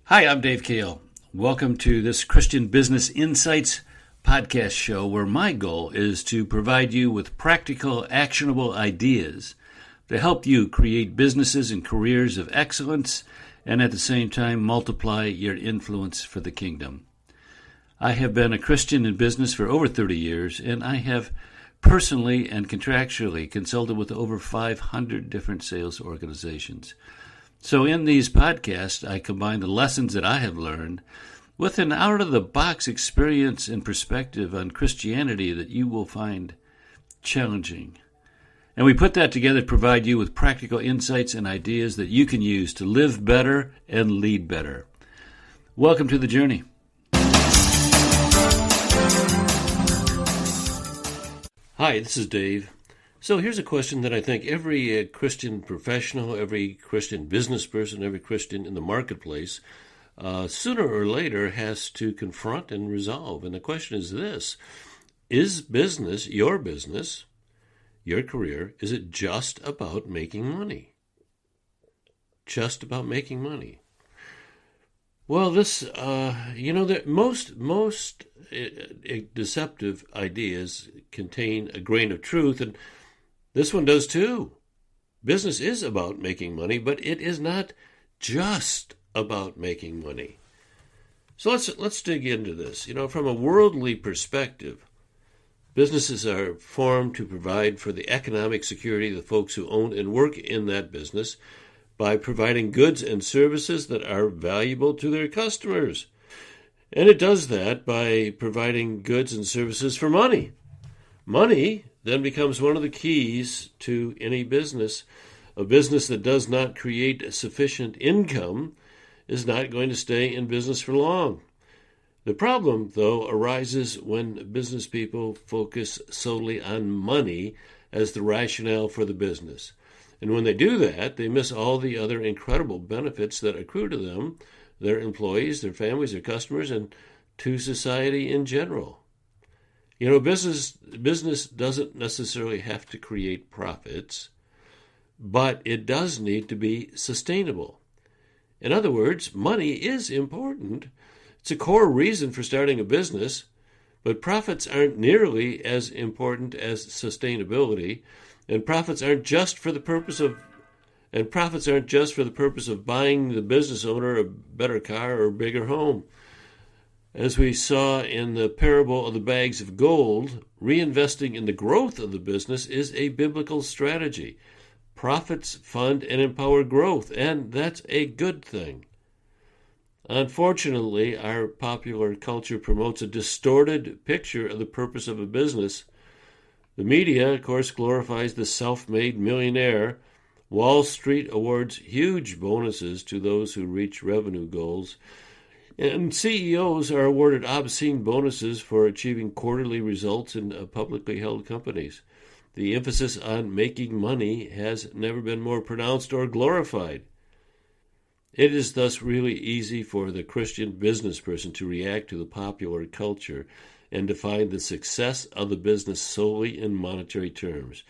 Hi, I'm Dave Kale. Welcome to this Christian Business Insights podcast show where my goal is to provide you with practical, actionable ideas to help you create businesses and careers of excellence and at the same time multiply your influence for the kingdom. I have been a Christian in business for over 30 years, and I have personally and contractually consulted with over 500 different sales organizations. So in these podcasts, I combine the lessons that I have learned with an out-of-the-box experience and perspective on Christianity that you will find challenging. And we put that together to provide you with practical insights and ideas that you can use to live better and lead better. Welcome to the journey. Hi, this is Dave. So here's a question that I think every Christian professional, every Christian business person, every Christian in the marketplace, sooner or later has to confront and resolve. And the question is this: is business, your career, is it just about making money? Just about making money? Well, this, most deceptive ideas contain a grain of truth, and this one does too. Business is about making money, but it is not just about making money. So let's dig into this. From a worldly perspective, businesses are formed to provide for the economic security of the folks who own and work in that business by providing goods and services that are valuable to their customers. And it does that by providing goods and services for money. Money then becomes one of the keys to any business. A business that does not create sufficient income is not going to stay in business for long. The problem, though, arises when business people focus solely on money as the rationale for the business. And when they do that, they miss all the other incredible benefits that accrue to them, their employees, their families, their customers, and to society in general. Business doesn't necessarily have to create profits, but it does need to be sustainable. In other words, money is important. It's a core reason for starting a business, but profits aren't nearly as important as sustainability, and profits aren't just for the purpose of buying the business owner a better car or a bigger home. As we saw in the parable of the bags of gold, reinvesting in the growth of the business is a biblical strategy. Profits fund and empower growth, and that's a good thing. Unfortunately, our popular culture promotes a distorted picture of the purpose of a business. The media, of course, glorifies the self-made millionaire. Wall Street awards huge bonuses to those who reach revenue goals. And CEOs are awarded obscene bonuses for achieving quarterly results in publicly held companies. The emphasis on making money has never been more pronounced or glorified. It is thus really easy for the Christian business person to react to the popular culture and define the success of the business solely in monetary terms.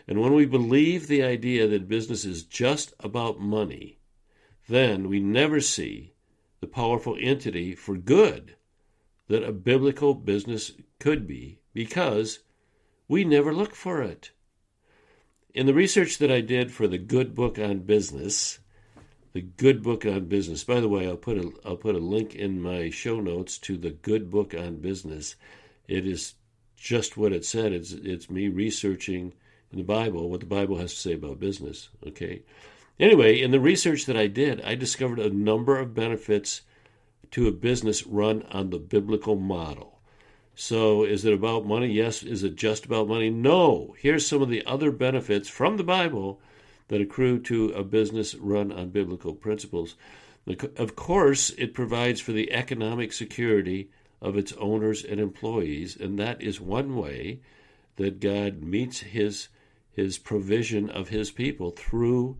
And when we believe the idea that business is just about money, then we never see the powerful entity for good that a biblical business could be, because we never look for it. In the research that I did for the Good Book on Business, by the way, I'll put a link in my show notes to the Good Book on Business. It is just what it said. It's me researching in the Bible what the Bible has to say about business. Okay. Anyway, in the research that I did, I discovered a number of benefits to a business run on the biblical model. So is it about money? Yes. Is it just about money? No. Here's some of the other benefits from the Bible that accrue to a business run on biblical principles. Of course, it provides for the economic security of its owners and employees, and that is one way that God meets his provision of his people through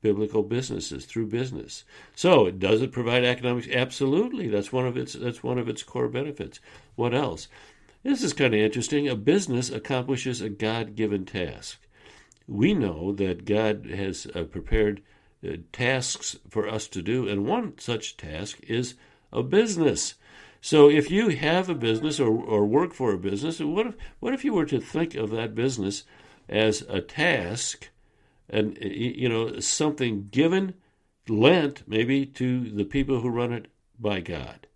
biblical businesses, through business. So, does it provide economics? Absolutely. That's one of its core benefits. What else? This is kind of interesting. A business accomplishes a God-given task. We know that God has prepared tasks for us to do, and one such task is a business. So if you have a business or work for a business, what if you were to think of that business as a task, and something given, lent maybe to the people who run it by God,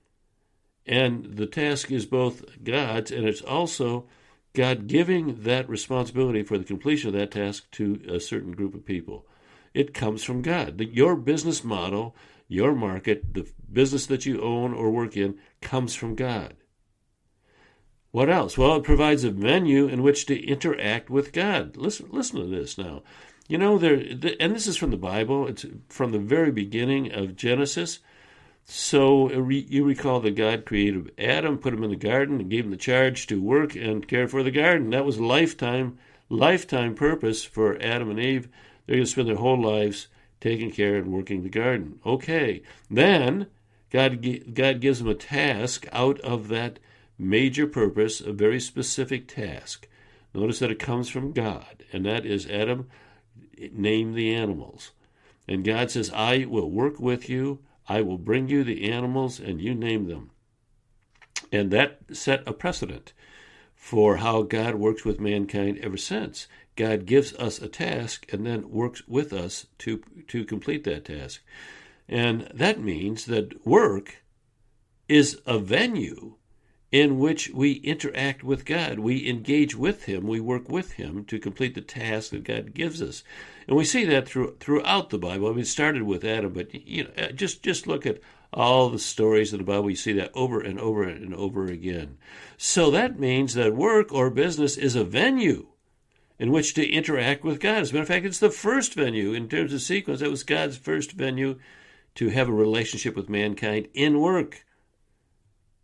and the task is both God's, and it's also God giving that responsibility for the completion of that task to a certain group of people. It comes from God. Your business model, your market, the business that you own or work in, comes from God. What else? Well, it provides a venue in which to interact with God. Listen to this now. And this is from the Bible. It's from the very beginning of Genesis. So you recall that God created Adam, put him in the garden, and gave him the charge to work and care for the garden. That was lifetime purpose for Adam and Eve. They're going to spend their whole lives taking care and working the garden. Okay, then God gives them a task out of that major purpose, a very specific task. Notice that it comes from God, and that is Adam, name the animals. And God says, I will work with you. I will bring you the animals, and you name them. And that set a precedent for how God works with mankind ever since. God gives us a task and then works with us to complete that task. And that means that work is a venue in which we interact with God. We engage with Him. We work with Him to complete the task that God gives us. And we see that throughout the Bible. I mean, it started with Adam, but just look at all the stories of the Bible. You see that over and over and over again. So that means that work or business is a venue in which to interact with God. As a matter of fact, it's the first venue in terms of sequence. That was God's first venue to have a relationship with mankind in work.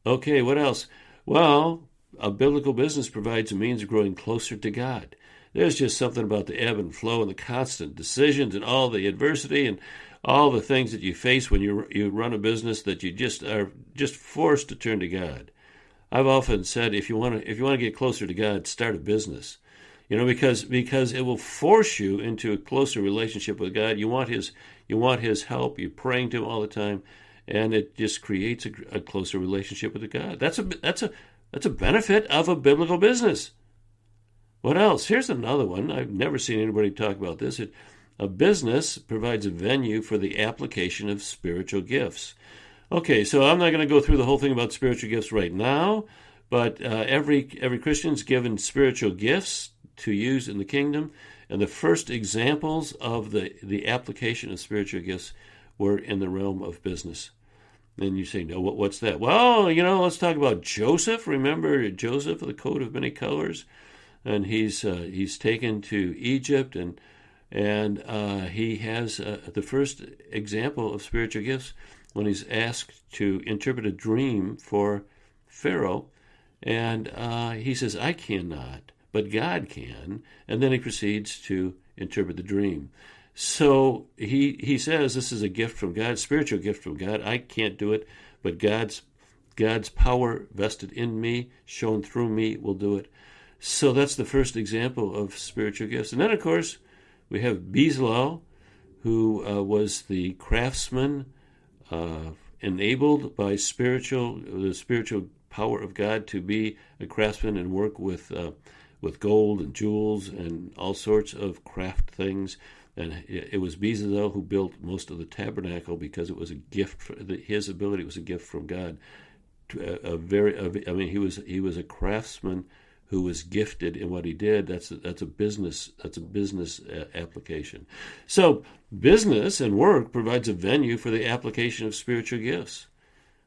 Okay, what else? Well, a biblical business provides a means of growing closer to God. There's just something about the ebb and flow and the constant decisions and all the adversity and all the things that you face when you run a business that you just are just forced to turn to God. I've often said, if you want to get closer to God, start a business. Because it will force you into a closer relationship with God. You want His help. You're praying to Him all the time. And it just creates a closer relationship with God. That's a benefit of a biblical business. What else? Here's another one. I've never seen anybody talk about this. A business provides a venue for the application of spiritual gifts. Okay, so I'm not going to go through the whole thing about spiritual gifts right now, but every Christian's given spiritual gifts to use in the kingdom, and the first examples of the application of spiritual gifts were in the realm of business. And you say, no, what's that? Well, let's talk about Joseph. Remember Joseph, the coat of many colors? And he's taken to Egypt, and he has the first example of spiritual gifts when he's asked to interpret a dream for Pharaoh. And he says, I cannot, but God can. And then he proceeds to interpret the dream. So he says this is a gift from God, spiritual gift from God. I can't do it, but God's power vested in me, shown through me, will do it. So that's the first example of spiritual gifts. And then, of course, we have Bezalel, who was the craftsman, enabled by the spiritual power of God to be a craftsman and work with gold and jewels and all sorts of craft things. And it was Bezalel who built most of the tabernacle because it was a gift. His ability was a gift from God. He was a craftsman who was gifted in what he did. That's a business application. So business and work provides a venue for the application of spiritual gifts.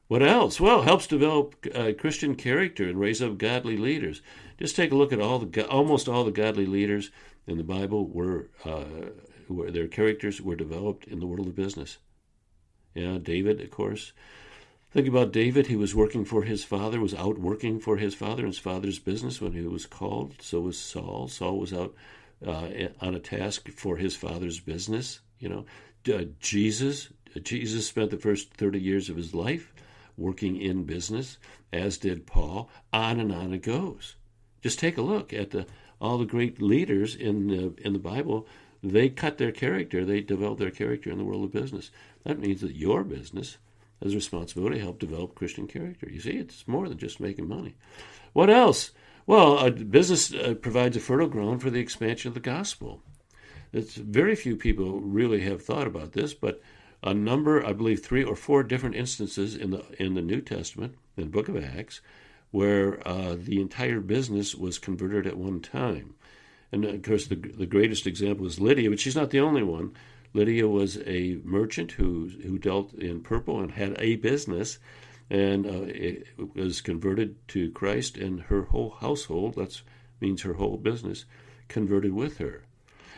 What else? Well, it helps develop Christian character and raise up godly leaders. Just take a look at almost all the godly leaders in the Bible where their characters were developed in the world of business. Yeah, David, of course. Think about David. He was working for his father, was out working for his father in his father's business when he was called. So was Saul. Saul was out on a task for his father's business. Jesus spent the first 30 years of his life working in business, as did Paul. On and on it goes. Just take a look at all the great leaders in the Bible they cut their character, they develop their character in the world of business. That means that your business has a responsibility to help develop Christian character. You see, it's more than just making money. What else? Well, a business provides a fertile ground for the expansion of the gospel. It's very few people really have thought about this, but a number, I believe 3 or 4 different instances in the New Testament, in the book of Acts, where the entire business was converted at one time. And of course, the greatest example is Lydia, but she's not the only one. Lydia was a merchant who dealt in purple and had a business, and it was converted to Christ, and her whole household, that means her whole business, converted with her.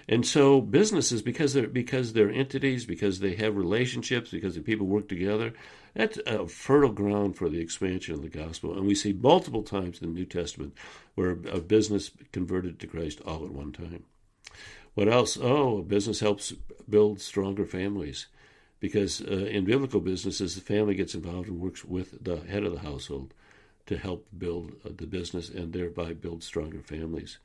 And so businesses, because they're entities, because they have relationships, because the people work together, that's a fertile ground for the expansion of the gospel. And we see multiple times in the New Testament where a business converted to Christ all at one time. What else? Oh, a business helps build stronger families, because in biblical businesses, the family gets involved and works with the head of the household to help build the business and thereby build stronger families.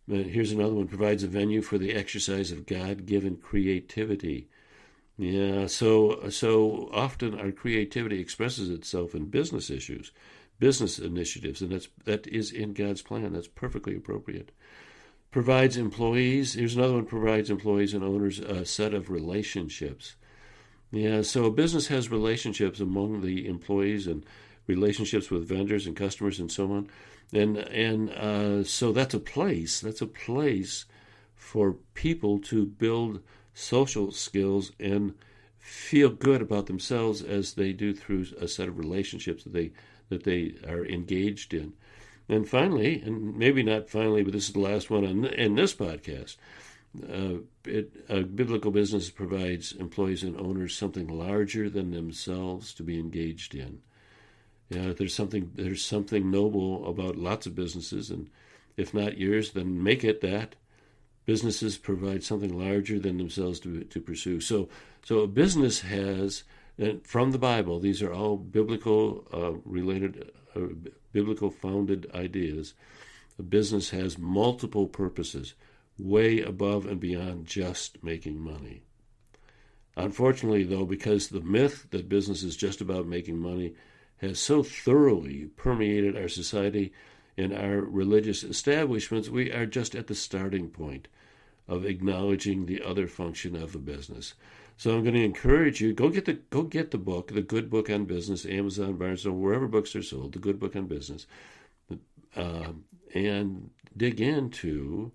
Here's another one: provides a venue for the exercise of God-given creativity. Yeah, so often our creativity expresses itself in business issues, business initiatives, and that is in God's plan. That's perfectly appropriate. Provides employees. Here's another one: provides employees and owners a set of relationships. Yeah, so a business has relationships among the employees and relationships with vendors and customers and so on. And so that's a place for people to build social skills and feel good about themselves as they do through a set of relationships that they are engaged in. And finally, and maybe not finally, but this is the last one in this podcast, biblical business provides employees and owners something larger than themselves to be engaged in. Yeah, there's something noble about lots of businesses, and if not yours, then make it that. Businesses provide something larger than themselves to pursue. So a business has, from the Bible, these are all biblical related, biblical founded ideas. A business has multiple purposes, way above and beyond just making money. Unfortunately, though, because the myth that business is just about making money has so thoroughly permeated our society and our religious establishments, we are just at the starting point of acknowledging the other function of the business. So I'm going to encourage you, go get the book, The Good Book on Business, Amazon, Barnes & Noble, wherever books are sold, The Good Book on Business, and dig into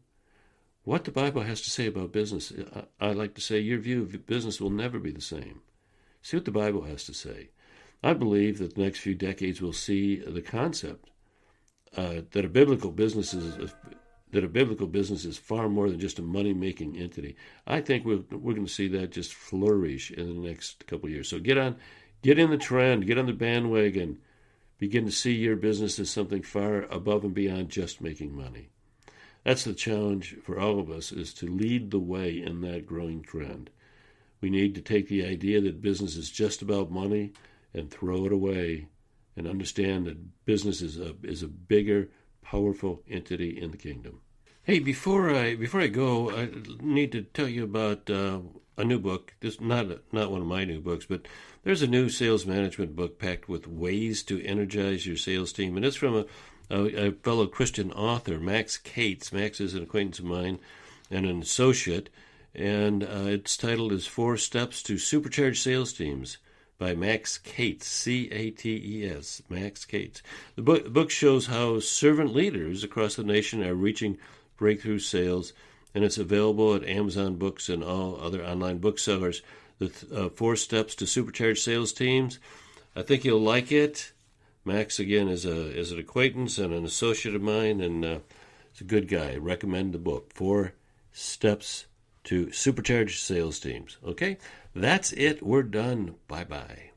what the Bible has to say about business. I like to say your view of business will never be the same. See what the Bible has to say. I believe that the next few decades will see the concept that a biblical business is far more than just a money-making entity. I think we're going to see that just flourish in the next couple of years. So get in the trend, get on the bandwagon, begin to see your business as something far above and beyond just making money. That's the challenge for all of us, is to lead the way in that growing trend. We need to take the idea that business is just about money and throw it away, and understand that business is a bigger, powerful entity in the kingdom. Hey, before I go, I need to tell you about a new book. This not one of my new books, but there's a new sales management book packed with ways to energize your sales team, and it's from a fellow Christian author, Max Cates. Max is an acquaintance of mine and an associate, and its title is 4 Steps to Supercharge Sales Teams, by Max Cates, C-A-T-E-S, Max Cates. The book shows how servant leaders across the nation are reaching breakthrough sales, and it's available at Amazon Books and all other online booksellers. The 4 Steps to Supercharge Sales Teams. I think you'll like it. Max, again, is an acquaintance and an associate of mine, and he's a good guy. I recommend the book, 4 Steps to Supercharge Sales Teams. Okay? That's it. We're done. Bye-bye.